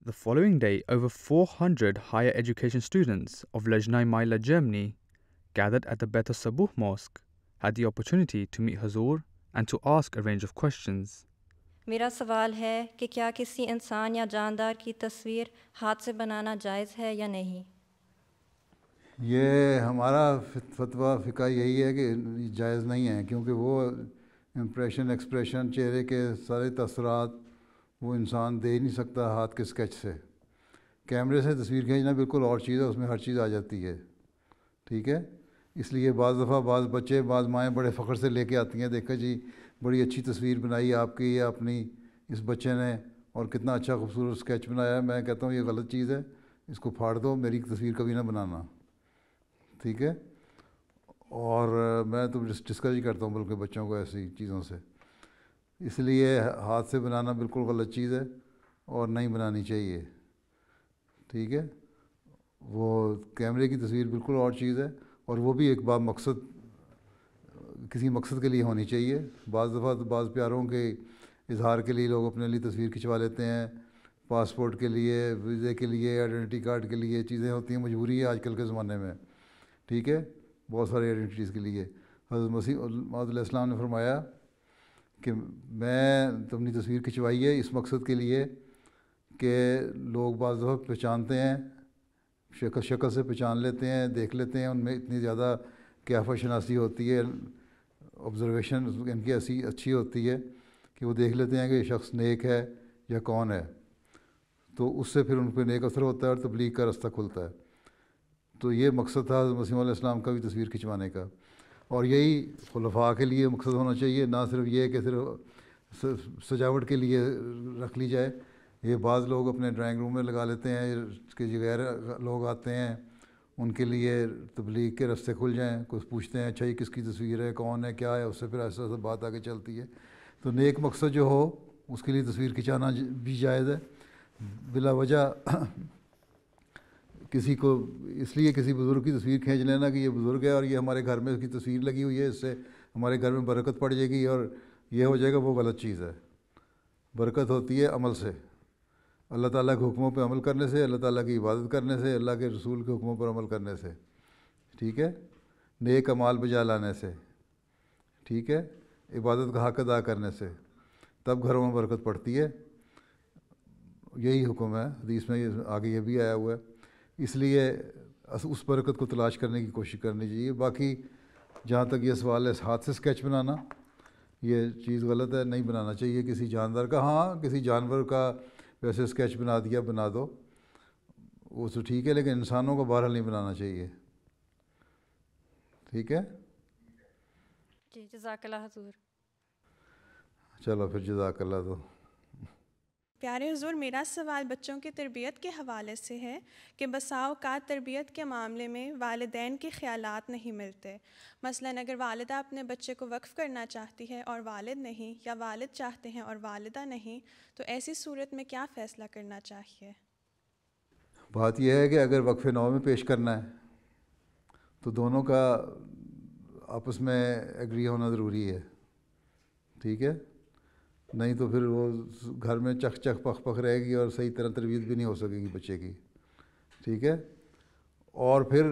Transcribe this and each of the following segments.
The following day, over 400 higher education students of Lajnai Maila, Germany, gathered at the Beit Sabuh Mosque, had the opportunity to meet Hazur and to ask a range of questions. میرا سوال ہے کہ کیا کسی انسان یا جاندار کی تصویر ہاتھ سے بنانا جائز ہے یا نہیں؟ یہ ہمارا فتویٰ فقہ یہی ہے کہ جائز نہیں ہے، کیونکہ وہ امپریشن ایکسپریشن چہرے کے سارے تاثرات وہ انسان دے ہی نہیں سکتا ہاتھ کے اسکیچ سے۔ کیمرے سے تصویر کھینچنا بالکل اور چیز ہے، اس میں ہر چیز آ جاتی ہے، ٹھیک ہے۔ اس لیے بعض دفعہ بعض بچے بعض مائیں بڑے فخر سے لے کے آتی ہیں، دیکھا جی بڑی اچھی تصویر بنائی آپ کی یا اپنی اس بچے نے، اور کتنا اچھا خوبصورت اسکیچ بنایا ہے۔ میں کہتا ہوں یہ غلط چیز ہے، اس کو پھاڑ دو، میری تصویر کبھی نہ بنانا، ٹھیک ہے۔ اور میں تو ڈسکریج کرتا ہوں بلکہ بچوں کو ایسی چیزوں سے، اس لیے ہاتھ سے بنانا بالکل غلط چیز ہے اور نہیں بنانی چاہیے، ٹھیک ہے۔ وہ کیمرے کی تصویر بالکل اور چیز ہے، اور وہ بھی ایک مقصد کسی مقصد کے لیے ہونی چاہیے۔ بعض دفعہ تو بعض پیاروں کے اظہار کے لیے لوگ اپنے لیے تصویر کھنچوا لیتے ہیں، پاسپورٹ کے لیے، ویزے کے لیے، آئیڈینٹی کارڈ کے لیے چیزیں ہوتی ہیں، مجبوری ہے آج کل کے زمانے میں، ٹھیک ہے، بہت سارے آئیڈینٹیز کے لیے۔ حضرت مسیح موعود علیہ السلام نے فرمایا کہ میں اپنی تصویر کھنچوائی ہے اس مقصد کے لیے کہ لوگ بعض دفعہ پہچانتے ہیں، شکل سے پہچان لیتے ہیں، دیکھ لیتے ہیں، ان میں اتنی زیادہ قیافہ شناسی ہوتی ہے، آبزرویشن ان کی ایسی اچھی ہوتی ہے کہ وہ دیکھ لیتے ہیں کہ یہ شخص نیک ہے یا کون ہے، تو اس سے پھر ان پہ نیک اثر ہوتا ہے اور تبلیغ کا رستہ کھلتا ہے۔ تو یہ مقصد تھا حضرت مسیح علیہ السلام کا بھی تصویر کھنچوانے کا، اور یہی خلفاء کے لیے مقصد ہونا چاہیے، نہ صرف یہ کہ صرف سجاوٹ کے لیے رکھ لی جائے۔ یہ بعض لوگ اپنے ڈرائنگ روم میں لگا لیتے ہیں کہ غیر لوگ آتے ہیں ان کے لیے تبلیغ کے راستے کھل جائیں، کچھ پوچھتے ہیں اچھا یہ کس کی تصویر ہے، کون ہے، کیا ہے، اس سے پھر ایسا ایسا بات آگے چلتی ہے۔ تو نیک مقصد جو ہو اس کے لیے تصویر کھنچانا بھی جائز ہے۔ بلا وجہ کسی کو اس لیے کسی بزرگ کی تصویر کھینچ لینا کہ یہ بزرگ ہے اور یہ ہمارے گھر میں اس کی تصویر لگی ہوئی ہے، اس سے ہمارے گھر میں برکت پڑ جائے گی اور یہ ہو جائے گا، وہ غلط چیز ہے۔ برکت ہوتی ہے عمل سے، اللہ تعالیٰ کے حکموں پہ عمل کرنے سے، اللہ تعالیٰ کی عبادت کرنے سے، اللہ کے رسول کے حکموں پر عمل کرنے سے، ٹھیک ہے، نیک اعمال بجا لانے سے، ٹھیک ہے، عبادت کا حق ادا کرنے سے، تب گھروں میں برکت پڑتی ہے۔ یہی حکم ہے، حدیث میں آگے یہ بھی آیا ہوا ہے۔ اس لیے اس برکت کو تلاش کرنے کی کوشش کرنی چاہیے۔ باقی جہاں تک یہ سوال ہے ہاتھ سے اسکیچ بنانا، یہ چیز غلط ہے، نہیں بنانا چاہیے کسی جاندار کا۔ ہاں کسی جانور کا ویسے اسکیچ بنا دیا، بنا دو، وہ تو ٹھیک ہے، لیکن انسانوں کو بہرحال نہیں بنانا چاہیے، ٹھیک ہے۔ جی جزاک اللہ حضور۔ چلو پھر جزاک اللہ۔ تو پیارے حضور، میرا سوال بچوں کی تربیت کے حوالے سے ہے کہ بسا اوقات تربیت کے معاملے میں والدین کے خیالات نہیں ملتے۔ مثلاً اگر والدہ اپنے بچے کو وقف کرنا چاہتی ہے اور والد نہیں، یا والد چاہتے ہیں اور والدہ نہیں، تو ایسی صورت میں کیا فیصلہ کرنا چاہیے؟ بات یہ ہے کہ اگر وقف نو میں پیش کرنا ہے تو دونوں کا آپس میں ایگری ہونا ضروری ہے، ٹھیک ہے، نہیں تو پھر وہ گھر میں چخ چخ پخ پخ رہے گی اور صحیح طرح تربیت بھی نہیں ہو سکے گی بچے کی، ٹھیک ہے۔ اور پھر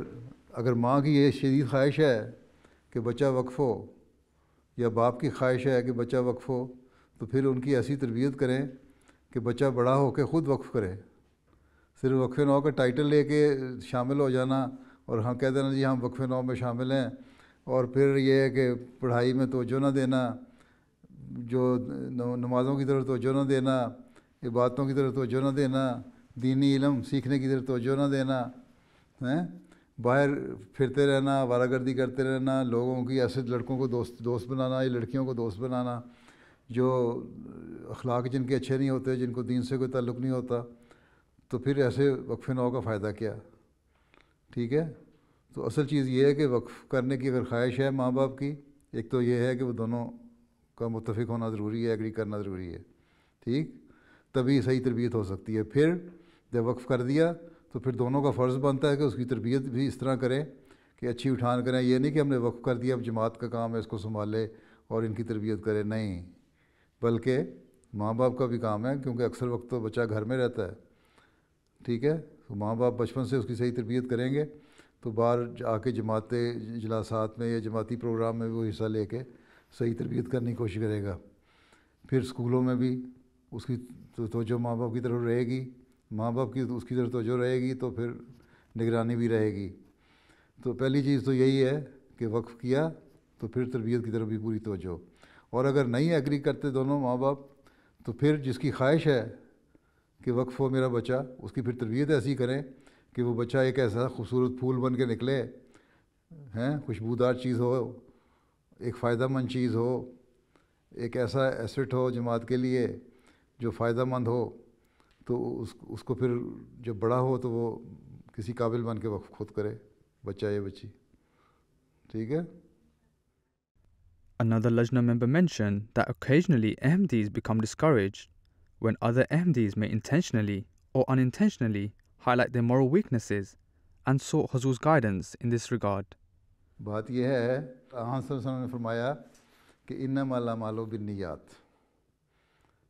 اگر ماں کی یہ شدید خواہش ہے کہ بچہ وقف ہو، یا باپ کی خواہش ہے کہ بچہ وقف ہو، تو پھر ان کی ایسی تربیت کریں کہ بچہ بڑا ہو کے خود وقف کرے۔ صرف وقف نو کا ٹائٹل لے کے شامل ہو جانا اور ہم کہہ دینا جی ہم وقف نو میں شامل ہیں، اور پھر یہ ہے کہ پڑھائی میں توجہ نہ دینا، جو نمازوں کی طرف توجہ نہ دینا، عبادتوں کی طرف توجہ نہ دینا، دینی علم سیکھنے کی طرف توجہ نہ دینا، باہر پھرتے رہنا، آوارہ گردی کرتے رہنا، لوگوں کی ایسے لڑکوں کو دوست بنانا یا لڑکیوں کو دوست بنانا جو اخلاق جن کے اچھے نہیں ہوتے، جن کو دین سے کوئی تعلق نہیں ہوتا، تو پھر ایسے وقف نو کا فائدہ کیا، ٹھیک ہے۔ تو اصل چیز یہ ہے کہ وقف کرنے کی اگر خواہش ہے ماں باپ کی، ایک تو یہ ہے کہ وہ دونوں کا متفق ہونا ضروری ہے، ایگری کرنا ضروری ہے، ٹھیک، تبھی صحیح تربیت ہو سکتی ہے۔ پھر جب وقف کر دیا تو پھر دونوں کا فرض بنتا ہے کہ اس کی تربیت بھی اس طرح کریں کہ اچھی اٹھان کریں۔ یہ نہیں کہ ہم نے وقف کر دیا اب جماعت کا کام ہے اس کو سنبھالے اور ان کی تربیت کرے، نہیں، بلکہ ماں باپ کا بھی کام ہے، کیونکہ اکثر وقت تو بچہ گھر میں رہتا ہے، ٹھیک ہے. تو ماں باپ بچپن سے اس کی صحیح تربیت کریں گے تو باہر آ کے جماعت اجلاسات میں یا جماعتی پروگرام میں وہ حصہ لے کے صحیح تربیت کرنے کی کوشش کرے گا. پھر اسکولوں میں بھی اس کی توجہ ماں باپ کی طرف رہے گی, ماں باپ کی اس کی طرف توجہ رہے گی تو پھر نگرانی بھی رہے گی. تو پہلی چیز تو یہی ہے کہ وقف کیا تو پھر تربیت کی طرف بھی پوری توجہ. اور اگر نہیں ایگری کرتے دونوں ماں باپ تو پھر جس کی خواہش ہے کہ وقف ہو میرا بچہ, اس کی پھر تربیت ایسی کریں کہ وہ بچہ ایک ایسا خوبصورت پھول بن کے نکلے, خوشبودار چیز ہو, ایک فائدہ مند چیز ہو, ایک ایسا ایسٹ ہو جماعت کے لیے جو فائدہ مند ہو. تو اس کو پھر جب بڑا ہو تو وہ کسی قابل بن کے وقف خود کرے, بچہ یا بچی. ٹھیک ہے. Another Lajna member mentioned that occasionally Ahmadis become discouraged when other Ahmadis may intentionally or unintentionally highlight their moral weaknesses and sought Hazur's guidance in this regard. بات یہ ہے, آن صلی اللہ علیہ وسلم نے فرمایا کہ انما الاعمال بالنیات,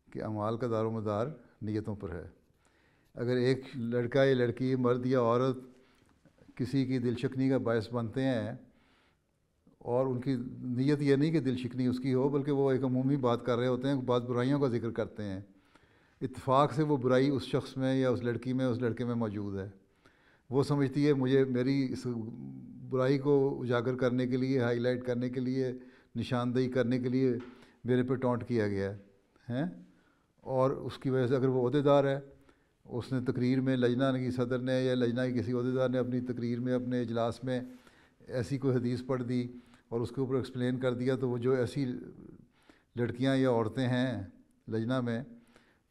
کہ اعمال کا دار و مدار نیتوں پر ہے. اگر ایک لڑکا یا لڑکی, مرد یا عورت کسی کی دل شکنی کا باعث بنتے ہیں اور ان کی نیت یہ نہیں کہ دل شکنی اس کی ہو, بلکہ وہ ایک عمومی بات کر رہے ہوتے ہیں, بعض برائیوں کا ذکر کرتے ہیں, اتفاق سے وہ برائی اس شخص میں یا اس لڑکی میں, اس لڑکے میں موجود ہے. وہ سمجھتی ہے مجھے میری اس برائی کو اجاگر کرنے کے لیے, ہائی لائٹ کرنے کے لیے, نشاندہی کرنے کے لیے میرے پہ ٹونٹ کیا گیا ہے. اور اس کی وجہ سے اگر وہ عہدے دار ہے, اس نے تقریر میں لجنہ کی صدر نے یا لجنہ کی کسی عہدے دار نے اپنی تقریر میں, اپنے اجلاس میں ایسی کوئی حدیث پڑھ دی اور اس کے اوپر ایکسپلین کر دیا, تو وہ جو ایسی لڑکیاں یا عورتیں ہیں لجنہ میں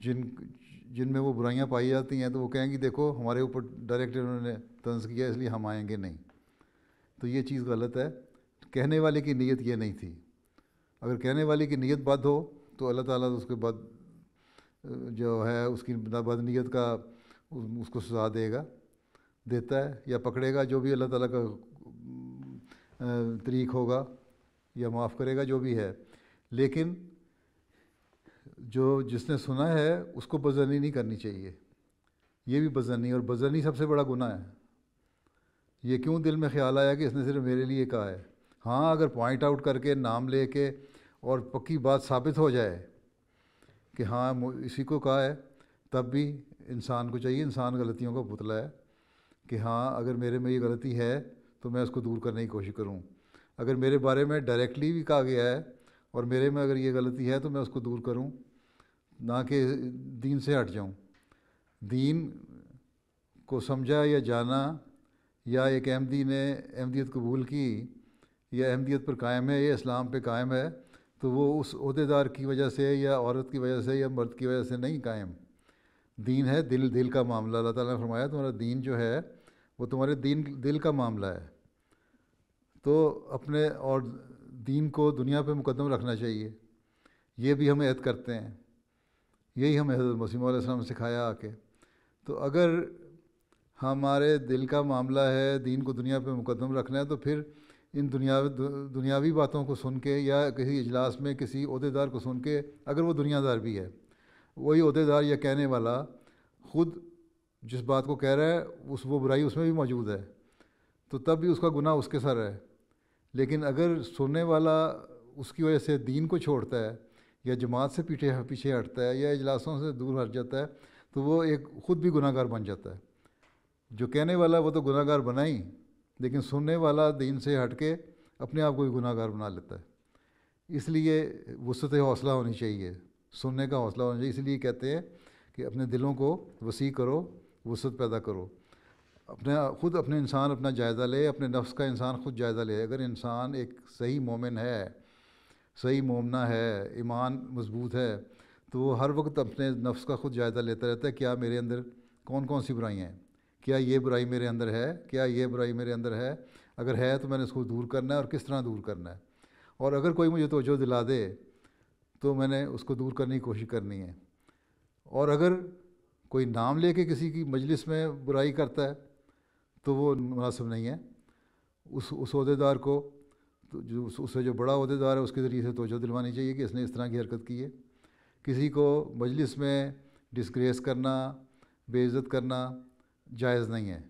جن میں وہ برائیاں پائی جاتی ہیں, تو وہ کہیں گی دیکھو ہمارے اوپر ڈائریکٹ انہوں نے طنز کیا اس لیے ہم آئیں گے نہیں. تو یہ چیز غلط ہے. کہنے والے کی نیت یہ نہیں تھی. اگر کہنے والے کی نیت بد ہو تو اللہ تعالیٰ اس کے بعد جو ہے اس کی بد نیت کا اس کو سزا دیتا ہے یا پکڑے گا, جو بھی اللہ تعالیٰ کا طریق ہوگا, یا معاف کرے گا جو بھی ہے. لیکن جس نے سنا ہے اس کو بدظنی نہیں کرنی چاہیے. یہ بھی بدظنی, اور بدظنی سب سے بڑا گناہ ہے. یہ کیوں دل میں خیال آیا کہ اس نے صرف میرے لیے کہا ہے. ہاں اگر پوائنٹ آؤٹ کر کے نام لے کے اور پکی بات ثابت ہو جائے کہ ہاں اسی کو کہا ہے, تب بھی انسان کو چاہیے, انسان غلطیوں کا پتلا ہے, کہ ہاں اگر میرے میں یہ غلطی ہے تو میں اس کو دور کرنے کی کوشش کروں. اگر میرے بارے میں ڈائریکٹلی بھی کہا گیا ہے اور میرے میں اگر یہ غلطی ہے تو میں اس کو دور کروں, نہ کہ دین سے ہٹ جاؤں. دین کو سمجھا یا جانا, یا ایک احمدی نے احمدیت قبول کی یا احمدیت پر قائم ہے یا اسلام پہ قائم ہے, تو وہ اس عہدے دار کی وجہ سے یا عورت کی وجہ سے یا مرد کی وجہ سے نہیں قائم. دین ہے دل کا معاملہ. اللہ تعالیٰ نے فرمایا تمہارا دین جو ہے وہ تمہارے دل کا معاملہ ہے. تو اپنے اور دین کو دنیا پہ مقدم رکھنا چاہیے. یہ بھی ہم عہد کرتے ہیں, یہی ہمیں حضرت مسیح علیہ السلام نے سکھایا آ کے. تو اگر ہمارے دل کا معاملہ ہے دین کو دنیا پہ مقدم رکھنا ہے, تو پھر ان دنیاوی باتوں کو سن کے یا کسی اجلاس میں کسی عہدے دار کو سن کے, اگر وہ دنیا دار بھی ہے, وہی عہدے دار یا کہنے والا خود جس بات کو کہہ رہا ہے وہ برائی اس میں بھی موجود ہے, تو تب بھی اس کا گناہ اس کے سر ہے. لیکن اگر سننے والا اس کی وجہ سے دین کو چھوڑتا ہے یا جماعت سے پیچھے ہٹتا ہے یا اجلاسوں سے دور ہٹ جاتا ہے, تو وہ ایک خود بھی گناہ گار بن جاتا ہے. جو کہنے والا وہ تو گناہ گار بنا ہی, لیکن سننے والا دین سے ہٹ کے اپنے آپ کو بھی گناہ گار بنا لیتا ہے. اس لیے وسعت حوصلہ ہونی چاہیے, سننے کا حوصلہ ہونا چاہیے. اس لیے کہتے ہیں کہ اپنے دلوں کو وسیع کرو, وسعت پیدا کرو. خود اپنے انسان اپنا جائزہ لے, اپنے نفس کا انسان خود جائزہ لے. اگر انسان ایک صحیح مومن ہے, صحیح مومنہ ہے, ایمان مضبوط ہے, تو وہ ہر وقت اپنے نفس کا خود جائزہ لیتا رہتا ہے, کیا میرے اندر کون سی برائیاں ہیں, کیا یہ برائی میرے اندر ہے, کیا یہ برائی میرے اندر ہے, اگر ہے تو میں نے اس کو دور کرنا ہے اور کس طرح دور کرنا ہے. اور اگر کوئی مجھے توجہ دلا دے تو میں نے اس کو دور کرنے کی کوشش کرنی ہے. اور اگر کوئی نام لے کے کسی کی مجلس میں برائی کرتا ہے تو وہ مناسب نہیں ہے. اس عہدے دار کو اس سے جو بڑا عہدے دار ہے اس کے ذریعے سے توجہ دلوانی چاہیے کہ اس نے اس طرح کی حرکت کی ہے. کسی کو مجلس میں ڈسگریس کرنا, بے عزت کرنا, جائز نہیں ہے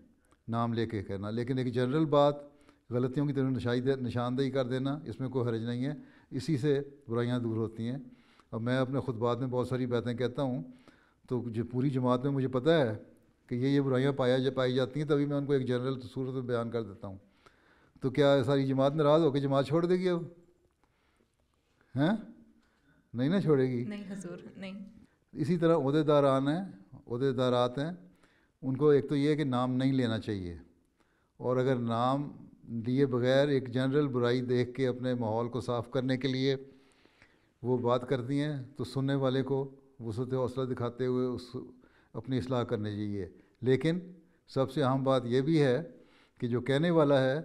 نام لے کے کہنا، لیکن ایک جنرل بات غلطیوں کی طرف نشاندہی کر دینا اس میں کوئی حرج نہیں ہے، اسی سے برائیاں دور ہوتی ہیں۔ اب میں اپنے خطبات میں بہت ساری باتیں کہتا ہوں تو جو پوری جماعت میں مجھے پتہ ہے کہ یہ برائیاں پائی جاتی ہیں، تبھی میں ان کو ایک جنرل صورت میں بیان کر دیتا ہوں۔ تو کیا ساری جماعت ناراض ہو کے جماعت چھوڑ دے گی اب؟ ہیں؟ نہیں نہ چھوڑے گی۔ نہیں حضور نہیں۔ اسی طرح عہدیدارات ہیں، ان کو ایک تو یہ ہے کہ نام نہیں لینا چاہیے، اور اگر نام لیے بغیر ایک جنرل برائی دیکھ کے اپنے ماحول کو صاف کرنے کے لیے وہ بات کرتی ہیں تو سننے والے کو وسعت حوصلہ دکھاتے ہوئے اپنی اصلاح کرنی چاہیے۔ لیکن سب سے اہم بات یہ بھی ہے کہ جو کہنے والا ہے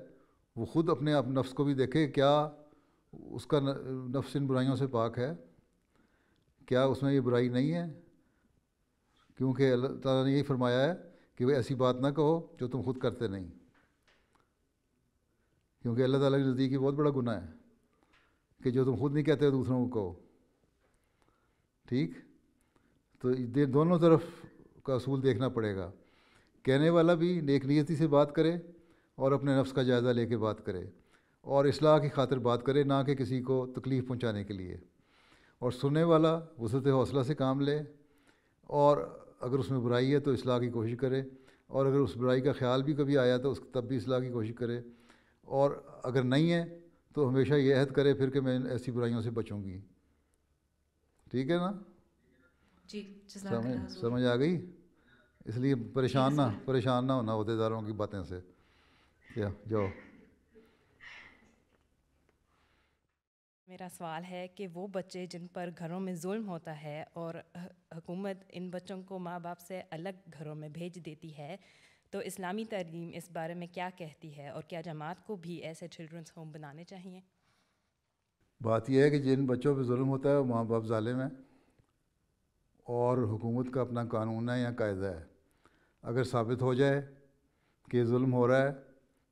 وہ خود اپنے نفس کو بھی دیکھے، کیا اس کا نفس ان برائیوں سے پاک ہے، کیا اس میں یہ برائی نہیں ہے، کیونکہ اللہ تعالیٰ نے یہی فرمایا ہے کہ وہ ایسی بات نہ کہو جو تم خود کرتے نہیں، کیونکہ اللہ تعالیٰ کے نزدیک یہ بہت بڑا گناہ ہے کہ جو تم خود نہیں کہتے دوسروں کو کہو۔ ٹھیک؟ تو دونوں طرف کا اصول دیکھنا پڑے گا، کہنے والا بھی نیک نیتی سے بات کرے اور اپنے نفس کا جائزہ لے کے بات کرے اور اصلاح کی خاطر بات کرے، نہ کہ کسی کو تکلیف پہنچانے کے لیے، اور سننے والا وسعت حوصلہ سے کام لے، اور اگر اس میں برائی ہے تو اصلاح کی کوشش کرے، اور اگر اس برائی کا خیال بھی کبھی آیا تو تب بھی اصلاح کی کوشش کرے، اور اگر نہیں ہے تو ہمیشہ یہ عہد کرے پھر کہ میں ایسی برائیوں سے بچوں گی۔ ٹھیک ہے نا؟ جی جزاک اللہ حضور۔ سمجھ آ گئی؟ اس لیے پریشان نہ ہونا عہدیداروں کی باتیں سے۔ جاؤ۔ میرا سوال ہے کہ وہ بچے جن پر گھروں میں ظلم ہوتا ہے اور حکومت ان بچوں کو ماں باپ سے الگ گھروں میں بھیج دیتی ہے، تو اسلامی تعلیم اس بارے میں کیا کہتی ہے، اور کیا جماعت کو بھی ایسے چلڈرنس ہوم بنانے چاہیے؟ بات یہ ہے کہ جن بچوں پہ ظلم ہوتا ہے وہ ماں باپ ظالم ہیں، اور حکومت کا اپنا قانون ہے یا قاعدہ ہے، اگر ثابت ہو جائے کہ ظلم ہو رہا ہے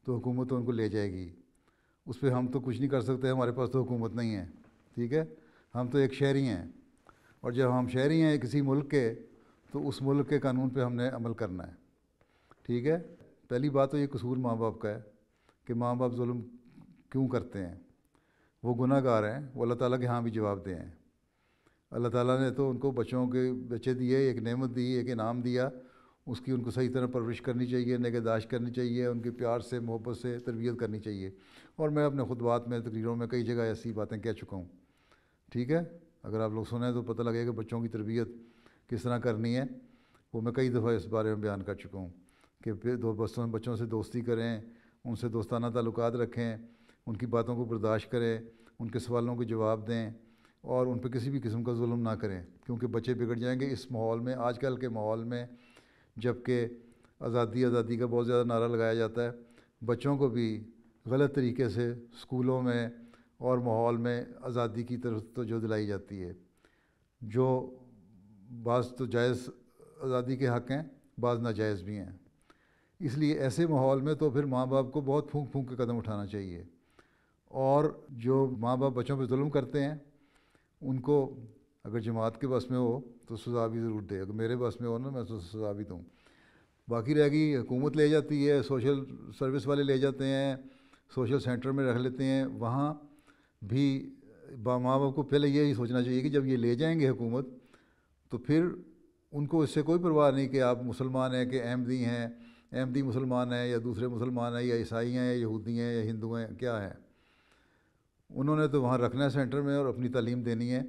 تو حکومت ان کو لے جائے گی، اس پہ ہم تو کچھ نہیں کر سکتے، ہمارے پاس تو حکومت نہیں ہے۔ ٹھیک ہے؟ ہم تو ایک شہری ہیں، اور جب ہم شہری ہیں کسی ملک کے تو اس ملک کے قانون پہ ہم نے عمل کرنا ہے۔ ٹھیک ہے؟ پہلی بات تو یہ قصور ماں باپ کا ہے کہ ماں باپ ظلم کیوں کرتے ہیں، وہ گناہ گار ہیں، وہ اللہ تعالیٰ کے ہاں بھی جواب دہ ہیں۔ اللہ تعالیٰ نے تو ان کو بچے دیے، ایک نعمت دی، ایک انعام دیا، اس کی ان کو صحیح طرح پرورش کرنی چاہیے، نگہداشت کرنی چاہیے، ان کے پیار سے محبت سے تربیت کرنی چاہیے، اور میں اپنے خطبات میں تقریروں میں کئی جگہ ایسی باتیں کہہ چکا ہوں۔ ٹھیک ہے؟ اگر آپ لوگ سنیں تو پتہ لگے کہ بچوں کی تربیت کس طرح کرنی ہے، وہ میں کئی دفعہ اس بارے میں بیان کر چکا ہوں کہ بچوں سے دوستی کریں، ان سے دوستانہ تعلقات رکھیں، ان کی باتوں کو برداشت کریں، ان کے سوالوں کے جواب دیں، اور ان پہ کسی بھی قسم کا ظلم نہ کریں، کیونکہ بچے بگڑ جائیں گے اس ماحول میں، آج کل کے ماحول میں، جب کہ آزادی کا بہت زیادہ نعرہ لگایا جاتا ہے، بچوں کو بھی غلط طریقے سے اسکولوں میں اور ماحول میں آزادی کی طرف توجہ دلائی جاتی ہے، جو بعض تو جائز آزادی کے حق ہیں، بعض ناجائز بھی ہیں۔ اس لیے ایسے ماحول میں تو پھر ماں باپ کو بہت پھونک پھونک کے قدم اٹھانا چاہیے، اور جو ماں باپ بچوں پہ ظلم کرتے ہیں ان کو اگر جماعت کے بس میں ہو تو سزا بھی ضرور دے، اگر میرے بس میں ہو نا میں تو سزا بھی دوں۔ باقی رہ گئی حکومت لے جاتی ہے، سوشل سروس والے لے جاتے ہیں، سوشل سینٹر میں رکھ لیتے ہیں، وہاں بھی ماں باپ کو پہلے یہی سوچنا چاہیے کہ جب یہ لے جائیں گے حکومت تو پھر ان کو اس سے کوئی پرواہ نہیں کہ آپ مسلمان ہیں کہ احمدی مسلمان ہیں یا دوسرے مسلمان ہیں یا عیسائی ہیں یا یہودی ہیں یا ہندو ہیں، کیا ہے، انہوں نے تو وہاں رکھنا ہے سینٹر میں اور اپنی تعلیم دینی ہے،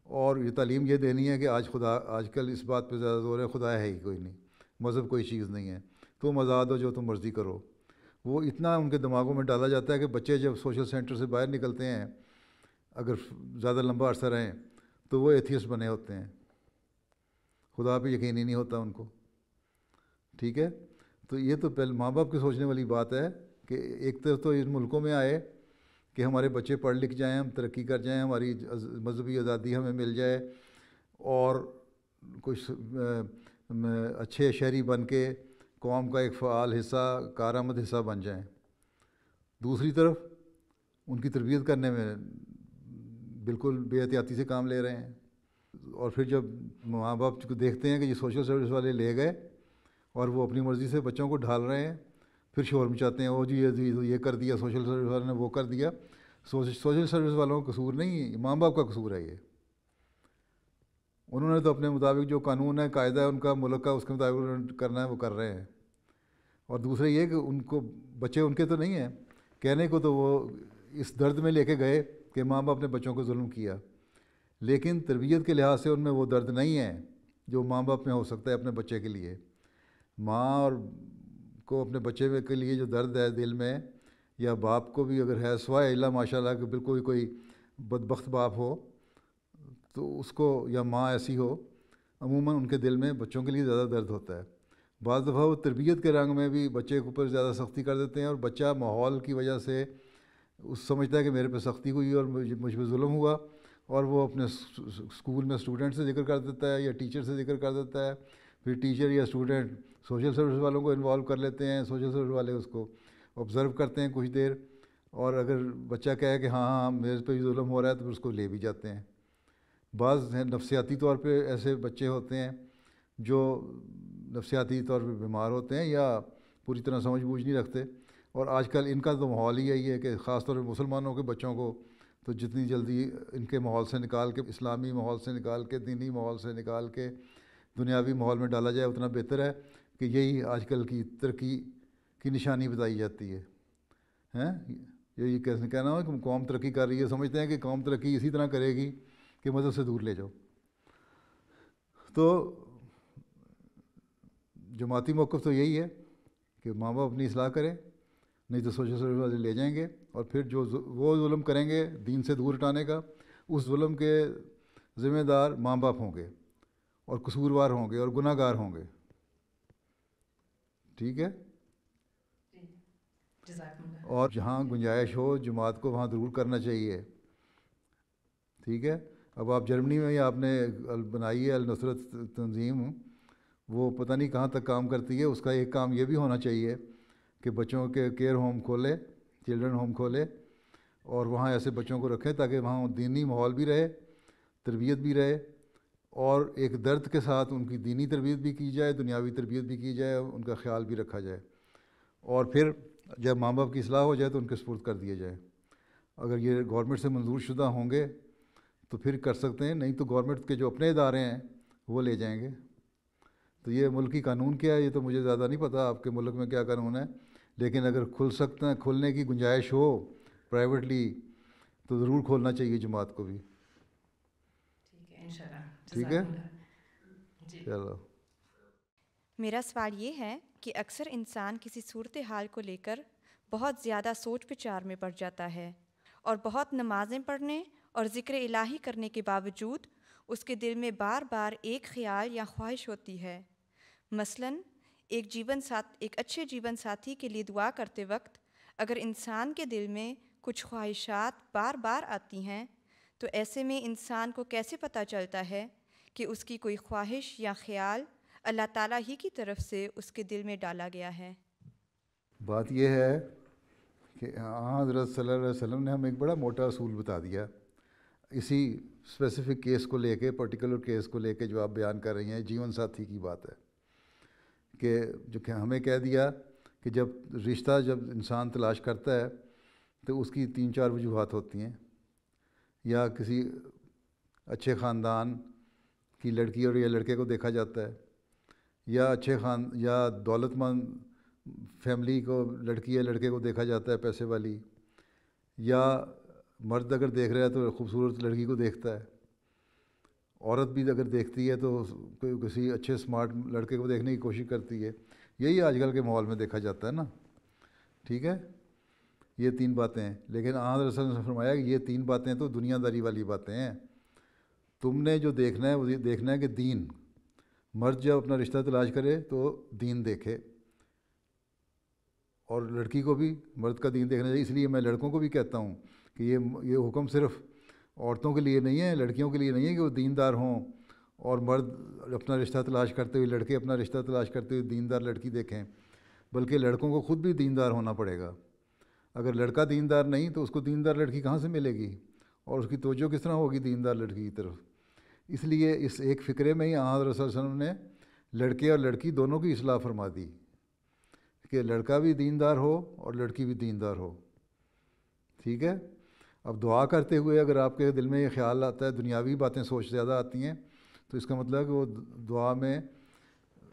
اور یہ تعلیم یہ دینی ہے کہ آج کل اس بات پہ زیادہ زور ہے خدا ہے ہی کوئی نہیں، مذہب کوئی چیز نہیں ہے، تم آزاد ہو جو تم مرضی کرو۔ وہ اتنا ان کے دماغوں میں ڈالا جاتا ہے کہ بچے جب سوشل سینٹر سے باہر نکلتے ہیں اگر زیادہ لمبا عرصہ رہیں تو وہ ایتھیسٹ بنے ہوتے ہیں، خدا پہ یقین ہی نہیں ہوتا ان کو۔ ٹھیک ہے؟ تو یہ تو پہلے ماں باپ کے سوچنے والی بات ہے کہ ایک طرف تو ان ملکوں میں آئے کہ ہمارے بچے پڑھ لکھ جائیں، ہم ترقی کر جائیں، ہماری مذہبی آزادی ہمیں مل جائے، اور کچھ اچھے شہری بن کے قوم کا ایک فعال حصہ، کارآمد حصہ بن جائیں۔ دوسری طرف ان کی تربیت کرنے میں بالکل بے احتیاطی سے کام لے رہے ہیں، اور پھر جب ماں باپ کو دیکھتے ہیں کہ یہ سوشل سروس والے لے گئے اور وہ اپنی مرضی سے بچوں کو ڈھال رہے ہیں، پھر شور مچاتے ہیں، او جی یہ کر دیا سوشل سروس والوں نے، وہ کر دیا۔ سوشل سروس والوں کا قصور نہیں ہے، ماں باپ کا قصور ہے یہ۔ انہوں نے تو اپنے مطابق جو قانون ہے، قاعدہ ہے ان کا ملک کا، اس کے مطابق انہوں نے کرنا ہے، وہ کر رہے ہیں۔ اور دوسرا یہ کہ ان کو بچے ان کے تو نہیں ہیں، کہنے کو تو وہ اس درد میں لے کے گئے کہ ماں باپ نے بچوں کو ظلم کیا، لیکن تربیت کے لحاظ سے ان میں وہ درد نہیں ہے جو ماں باپ میں ہو سکتا ہے اپنے بچے کے لیے۔ ماں اور کو اپنے بچے کے لیے جو درد ہے دل میں، یا باپ کو بھی اگر ہے، سوائے اللہ ماشاء اللہ کہ بالکل کوئی بدبخت باپ ہو تو اس کو، یا ماں ایسی ہو، عموماً ان کے دل میں بچوں کے لیے زیادہ درد ہوتا ہے۔ بعض دفعہ وہ تربیت کے رنگ میں بھی بچے کے اوپر زیادہ سختی کر دیتے ہیں، اور بچہ ماحول کی وجہ سے سمجھتا ہے کہ میرے پہ سختی ہوئی اور مجھ پہ ظلم ہوا، اور وہ اپنے اسکول میں اسٹوڈنٹ سے ذکر کر دیتا ہے یا ٹیچر سے ذکر کر دیتا ہے، پھر ٹیچر یا اسٹوڈنٹ سوشل سروس والوں کو انوالو کر لیتے ہیں، سوشل سروس والے اس کو آبزرو کرتے ہیں کچھ دیر، اور اگر بچہ کہے کہ ہاں ہاں میرے پہ بھی ظلم ہو رہا ہے تو پھر اس کو لے بھی جاتے ہیں۔ بعض نفسیاتی طور پہ ایسے بچے ہوتے ہیں جو نفسیاتی طور پہ بیمار ہوتے ہیں یا پوری طرح سمجھ بوجھ نہیں رکھتے، اور آج کل ان کا تو ماحول ہی یہی ہے کہ خاص طور پہ مسلمانوں کے بچوں کو تو جتنی جلدی ان کے ماحول سے نکال کے، اسلامی ماحول سے نکال کے، دینی ماحول سے نکال کے دنیاوی ماحول میں ڈالا جائے اتنا بہتر ہے، کہ یہی آج کل کی ترقی کی نشانی بتائی جاتی ہے۔ یہی کہنا ہو کہ قوم ترقی کر رہی ہے، سمجھتے ہیں کہ قوم ترقی اسی طرح کرے گی کہ مذہب سے دور لے جاؤ۔ تو جماعتی موقف تو یہی ہے کہ ماں باپ اپنی اصلاح کریں، نہیں تو سوشل سروس والے لے جائیں گے، اور پھر جو وہ ظلم کریں گے دین سے دور ہٹانے کا، اس ظلم کے ذمہ دار ماں باپ ہوں گے، اور قصوروار ہوں گے، اور گناہ گار ہوں گے۔ ٹھیک ہے؟ اور جہاں گنجائش ہو جماعت کو وہاں ضرور کرنا چاہیے۔ ٹھیک ہے؟ اب آپ جرمنی میں آپ نے بنائی ہے النصرت تنظیم، وہ پتہ نہیں کہاں تک کام کرتی ہے۔ اس کا ایک کام یہ بھی ہونا چاہیے کہ بچوں کے کیئر ہوم کھولے، چلڈرن ہوم کھولے، اور وہاں ایسے بچوں کو رکھیں تاکہ وہاں دینی ماحول بھی رہے، تربیت بھی رہے، اور ایک درد کے ساتھ ان کی دینی تربیت بھی کی جائے، دنیاوی تربیت بھی کی جائے، ان کا خیال بھی رکھا جائے، اور پھر جب ماں باپ کی اصلاح ہو جائے تو ان کے سپرد کر دیے جائے۔ اگر یہ گورنمنٹ سے منظور شدہ ہوں گے تو پھر کر سکتے ہیں، نہیں تو گورنمنٹ کے جو اپنے ادارے ہیں وہ لے جائیں گے۔ تو یہ ملکی قانون کیا ہے یہ تو مجھے زیادہ نہیں پتہ آپ کے ملک میں کیا قانون ہے، لیکن اگر کھل سکتے ہیں، کھلنے کی گنجائش ہو پرائیویٹلی تو ضرور کھولنا چاہیے جماعت کو بھی۔ ٹھیک ہے؟ چلو۔ میرا سوال یہ ہے کہ اکثر انسان کسی صورتحال کو لے کر بہت زیادہ سوچ بچار میں پڑ جاتا ہے، اور بہت نمازیں پڑھنے اور ذکر الہی کرنے کے باوجود اس کے دل میں بار بار ایک خیال یا خواہش ہوتی ہے۔ مثلاً ایک اچھے جیون ساتھی کے لیے دعا کرتے وقت اگر انسان کے دل میں کچھ خواہشات بار بار آتی ہیں تو ایسے میں انسان کو کیسے پتہ چلتا ہے کہ اس کی کوئی خواہش یا خیال اللہ تعالیٰ ہی کی طرف سے اس کے دل میں ڈالا گیا ہے؟ بات یہ ہے کہ حضرت صلی اللہ علیہ وسلم نے ہمیں ایک بڑا موٹا اصول بتا دیا اسی اسپیسیفک کیس کو لے کے، پرٹیکولر کیس کو لے کے جو آپ بیان کر رہی ہیں، جیون ساتھی کی بات ہے، کہ جو کہ ہمیں کہہ دیا کہ جب انسان تلاش کرتا ہے تو اس کی 3-4 وجوہات ہوتی ہیں، یا کسی اچھے خاندان کی لڑکی اور یا لڑکے کو دیکھا جاتا ہے، یا یا دولت مند فیملی کو لڑکی یا لڑکے کو دیکھا جاتا ہے، پیسے والی، یا مرد اگر دیکھ رہا ہے تو خوبصورت لڑکی کو دیکھتا ہے، عورت بھی اگر دیکھتی ہے تو کسی اچھے اسمارٹ لڑکے کو دیکھنے کی کوشش کرتی ہے۔ یہی آج کل کے ماحول میں دیکھا جاتا ہے نا۔ ٹھیک ہے؟ یہ 3 باتیں ہیں، لیکن حضرت صلی اللہ علیہ وسلم نے فرمایا کہ یہ 3 باتیں تو دنیا داری والی باتیں ہیں۔ تم نے جو دیکھنا ہے وہ یہ دیکھنا ہے کہ دین، مرد جب اپنا رشتہ تلاش کرے تو دین دیکھے، اور لڑکی کو بھی مرد کا دین دیکھنا چاہیے۔ اس لیے میں لڑکوں کو بھی کہتا ہوں کہ یہ حکم صرف عورتوں کے لیے نہیں ہے، لڑکیوں کے لیے نہیں ہے کہ وہ دیندار ہوں، اور مرد اپنا رشتہ تلاش کرتے ہوئے، لڑکے اپنا رشتہ تلاش کرتے ہوئے دیندار لڑکی دیکھیں، بلکہ لڑکوں کو خود بھی دیندار ہونا پڑے گا۔ اگر لڑکا دیندار نہیں تو اس کو دیندار لڑکی کہاں سے ملے گی، اور اس کی توجہ کس طرح ہوگی دیندار لڑکی کی طرف؟ اس لیے اس ایک فکرے میں ہی حضرت صلی اللہ علیہ وسلم نے لڑکے اور لڑکی دونوں کی اصلاح فرما دی کہ لڑکا بھی دیندار ہو اور لڑکی بھی دیندار ہو. ٹھیک ہے. اب دعا کرتے ہوئے اگر آپ کے دل میں یہ خیال آتا ہے, دنیاوی باتیں سوچ زیادہ آتی ہیں, تو اس کا مطلب ہے کہ وہ دعا میں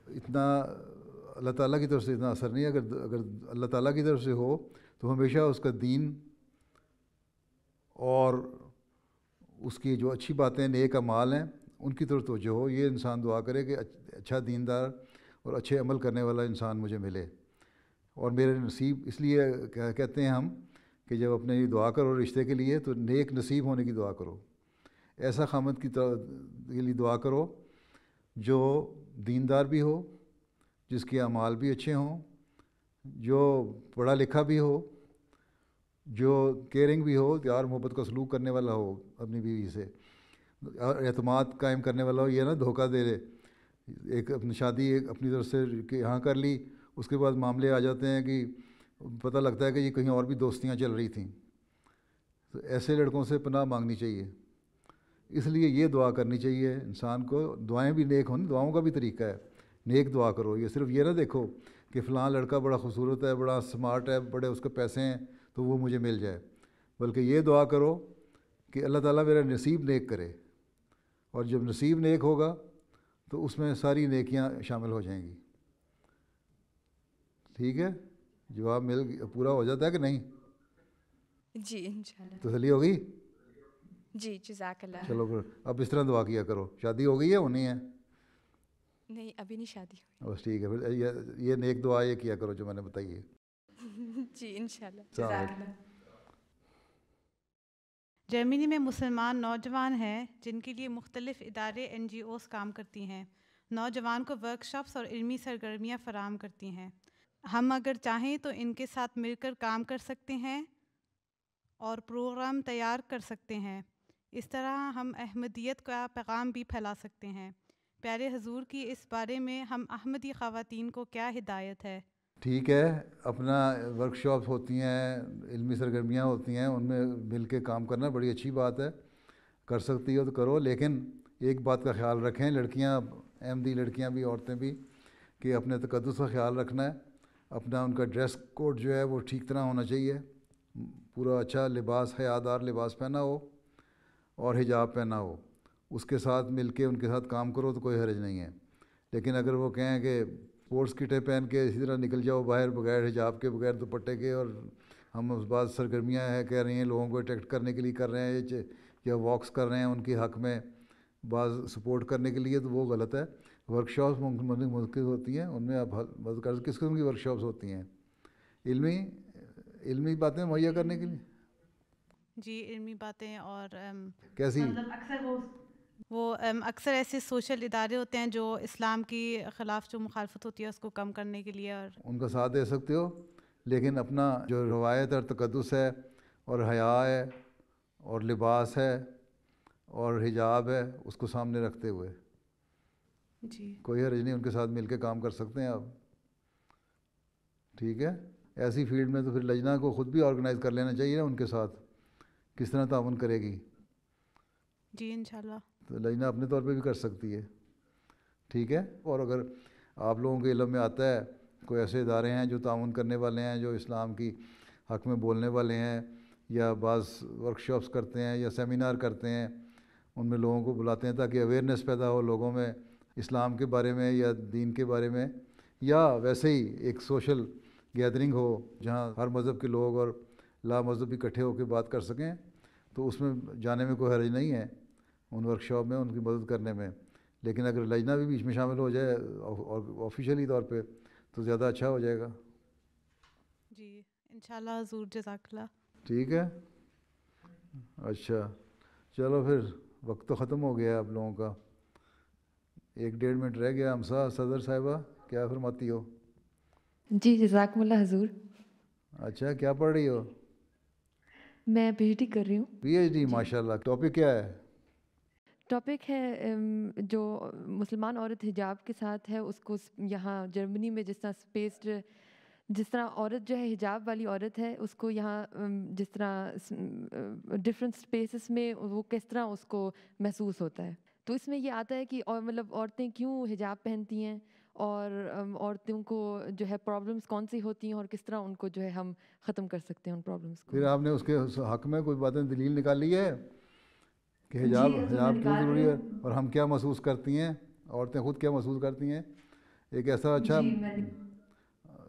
اتنا اللہ تعالیٰ کی طرف سے اتنا اثر نہیں ہے. اگر اللہ تعالیٰ کی طرف سے ہو تو ہمیشہ اس کا دین اور اس کی جو اچھی باتیں نیک اعمال ہیں ان کی طرف توجہ ہو. یہ انسان دعا کرے کہ اچھا دیندار اور اچھے عمل کرنے والا انسان مجھے ملے. اور میرے نصیب, اس لیے کہتے ہیں ہم کہ جب اپنے لیے دعا کرو رشتے کے لیے تو نیک نصیب ہونے کی دعا کرو. ایسا خامد کے لیے دعا کرو جو دیندار بھی ہو, جس کے اعمال بھی اچھے ہوں, جو پڑھا لکھا بھی ہو, جو کیئرنگ بھی ہو, پیار محبت کا سلوک کرنے والا ہو اپنی بیوی سے, اعتماد قائم کرنے والا ہو. یہ نہ دھوکہ دے رہے, ایک اپنی شادی ایک اپنی طرف سے یہاں کر لی, اس کے بعد معاملے آ جاتے ہیں کہ پتہ لگتا ہے کہ یہ کہیں اور بھی دوستیاں چل رہی تھیں. تو ایسے لڑکوں سے پناہ مانگنی چاہیے. اس لیے یہ دعا کرنی چاہیے انسان کو. دعائیں بھی نیک ہوں, دعاؤں کا بھی طریقہ ہے, نیک دعا کرو. یہ صرف یہ نہ دیکھو کہ فلاں لڑکا بڑا خوبصورت ہے, بڑا سمارٹ ہے, بڑے اس کے پیسے ہیں تو وہ مجھے مل جائے, بلکہ یہ دعا کرو کہ اللہ تعالیٰ میرا نصیب نیک کرے. اور جب نصیب نیک ہوگا تو اس میں ساری نیکیاں شامل ہو جائیں گی. ٹھیک ہے. جواب پورا ہو جاتا ہے کہ نہیں؟ جی انشاءاللہ. تسلی ہوگی؟ جی جزاک اللہ. چلو پھر اب اس طرح دعا کیا کرو. شادی ہو گئی ہے ہونی ہے؟ نہیں ابھی نہیں شادی ہوئی. بس ٹھیک ہے. پھر یہ نیک دعا یہ کیا کرو جو میں نے بتائی ہے. جی انشاءاللہ. جزاک اللہ. جرمنی میں مسلمان نوجوان ہیں جن کے لیے مختلف ادارے NGOs کام کرتی ہیں. نوجوان کو ورکشاپس اور علمی سرگرمیاں فراہم کرتی ہیں. ہم اگر چاہیں تو ان کے ساتھ مل کر کام کر سکتے ہیں اور پروگرام تیار کر سکتے ہیں. اس طرح ہم احمدیت کا پیغام بھی پھیلا سکتے ہیں. پیارے حضور کی اس بارے میں ہم احمدی خواتین کو کیا ہدایت ہے؟ ٹھیک ہے. اپنا ورکشاپس ہوتی ہیں, علمی سرگرمیاں ہوتی ہیں, ان میں مل کے کام کرنا بڑی اچھی بات ہے. کر سکتی ہو تو کرو, لیکن ایک بات کا خیال رکھیں, لڑکیاں, احمدی لڑکیاں بھی, عورتیں بھی, کہ اپنے تقدس کا خیال رکھنا ہے. اپنا ان کا ڈریس کوڈ جو ہے وہ ٹھیک طرح ہونا چاہیے. پورا اچھا لباس, حیادار لباس پہنا ہو اور حجاب پہنا ہو. اس کے ساتھ مل کے ان کے ساتھ کام کرو تو کوئی حرج نہیں ہے. لیکن اگر وہ کہیں کہ اسپورٹس کٹیں پہن کے اسی طرح نکل جاؤ باہر بغیر حجاب کے, بغیر دوپٹے کے, اور ہم اس بعض سرگرمیاں ہیں کہہ رہی ہیں لوگوں کو اٹریکٹ کرنے کے لیے کر رہے ہیں, یا واکس کر رہے ہیں ان کے حق میں بعض سپورٹ کرنے کے لیے, تو وہ غلط ہے. ورکشاپس منعقد ہوتی ہیں, ان میں آپ کس قسم کی ورکشاپس ہوتی ہیں؟ علمی باتیں مہیا کرنے کے لیے. جی علمی باتیں. اور کیسی؟ وہ اکثر ایسے سوشل ادارے ہوتے ہیں جو اسلام کی خلاف جو مخالفت ہوتی ہے اس کو کم کرنے کے لیے, اور ان کا ساتھ دے سکتے ہو. لیکن اپنا جو روایت اور تقدس ہے اور حیا ہے اور لباس ہے اور حجاب ہے اس کو سامنے رکھتے ہوئے جی کوئی حرج نہیں, ان کے ساتھ مل کے کام کر سکتے ہیں آپ. ٹھیک ہے. ایسی فیلڈ میں تو پھر لجنہ کو خود بھی آرگنائز کر لینا چاہیے نا ان کے ساتھ, کس طرح تعاون کرے گی. جی انشاءاللہ. تو لجنہ اپنے طور پہ بھی کر سکتی ہے. ٹھیک ہے. اور اگر آپ لوگوں کے علم میں آتا ہے کوئی ایسے ادارے ہیں جو تعاون کرنے والے ہیں, جو اسلام کی حق میں بولنے والے ہیں, یا بعض ورکشاپس کرتے ہیں یا سیمینار کرتے ہیں, ان میں لوگوں کو بلاتے ہیں تاکہ اویئرنیس پیدا ہو لوگوں میں اسلام کے بارے میں یا دین کے بارے میں, یا ویسے ہی ایک سوشل گیدرنگ ہو جہاں ہر مذہب کے لوگ اور لا مذہب اکٹھے ہو کے بات کر سکیں, تو اس میں جانے میں کوئی حرج نہیں ہے ان ورکشاپ میں ان کی مدد کرنے میں. لیکن اگر لجنہ بھی بیچ میں شامل ہو جائے اور آفیشیلی طور پہ تو زیادہ اچھا ہو جائے گا. جی انشاءاللہ حضور. جزاک اللہ. ٹھیک ہے. اچھا چلو پھر وقت تو ختم ہو گیا آپ لوگوں کا, 1-1.5 منٹ رہ گیا. ہمسا صدر صاحبہ کیا فرماتی ہو؟ جی جزاکم اللہ حضور. اچھا کیا پڑھ رہی ہو؟ میں PhD کر رہی ہوں. PhD ماشاء اللہ. ٹاپک کیا ہے؟ ٹاپک ہے جو مسلمان عورت حجاب کے ساتھ ہے اس کو یہاں جرمنی میں جس طرح عورت جو ہے حجاب والی عورت ہے اس کو یہاں جس طرح ڈفرینٹ اسپیسز میں وہ کس طرح اس کو محسوس ہوتا ہے. تو اس میں یہ آتا ہے کہ اور مطلب عورتیں کیوں حجاب پہنتی ہیں اور عورتوں کو جو ہے پرابلمس کون سی ہوتی ہیں اور کس طرح ان کو جو ہے ہم ختم کر سکتے ہیں ان پرابلمس کو. پھر آپ نے اس کے حق میں کوئی باتیں دلیل نکالی ہے کہ حجاب کیوں ضروری ہے اور ہم کیا محسوس کرتی ہیں, عورتیں خود کیا محسوس کرتی ہیں, ایک ایسا اچھا.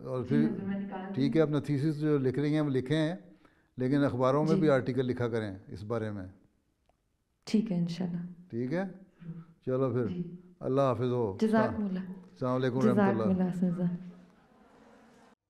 اور پھر ٹھیک ہے اپنا تھیسس جو لکھ رہی ہیں وہ لکھیں ہیں, لیکن اخباروں میں بھی آرٹیکل لکھا کریں اس بارے میں. ٹھیک ہے انشاءاللہ. ٹھیک ہے, چلو پھر اللہ حافظ ہو. جزاکم اللہ. السلام علیکم ورحمۃ اللہ. جزاکم اللہ.